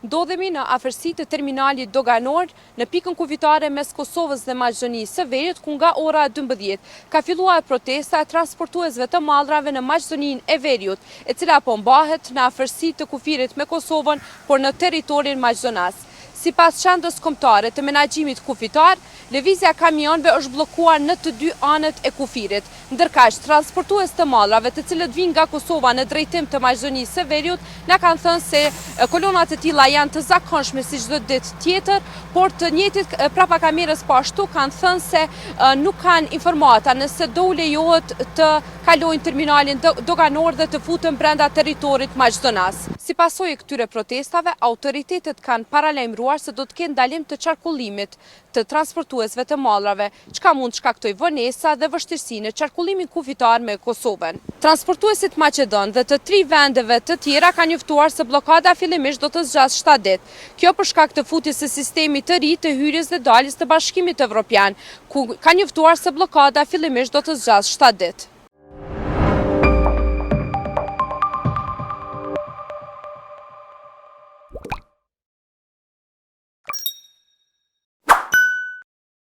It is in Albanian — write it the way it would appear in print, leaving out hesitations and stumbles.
Ndodhemi në afërsi të terminalit doganor në pikën kufitare mes Kosovës dhe Maqedonisë së Veriut, ku nga ora 12 ka filluar protesta e transportuesve të mallrave në Maqedoninë e Veriut, e cila po mbahet në afërsi të kufirit me Kosovën, por në territorin maqedonas. Sipas qendrës kombëtare të menaxhimit kufitar, lëvizja kamionëve është bllokuar në të dy anët e kufirit, ndërkaq transportues të mallrave të cilët vijnë nga Kosova në drejtim të Maqedonisë së Veriut na kanë thënë se kolonat e tilla janë të zakonshme si çdo ditë tjetër, por të njëjtit prapa kamerës po ashtu kanë thënë se nuk kanë informata nëse do u lejohet të kalojnë terminalin doganor dhe të futen brenda territorit maqedonas. Si pasojë e këtyre protestave, autoritetet kanë paralajmëruar se do të kenë ndalim të qarkullimit të transportuesve të mallrave, çka mund të shkaktojë vonesa dhe vështirësi në qarkullimin kufitar me Kosovën. Transportuesit maqedon dhe të 3 vendeve të tjera kanë njoftuar se bllokada fillimisht do të zgjasë 7 ditë. Kjo për shkak të futjes së sistemit të ri të hyrjes dhe daljes të Bashkimit Evropian, ku kanë njoftuar se bllokada fillimisht do të zgjasë 7 ditë.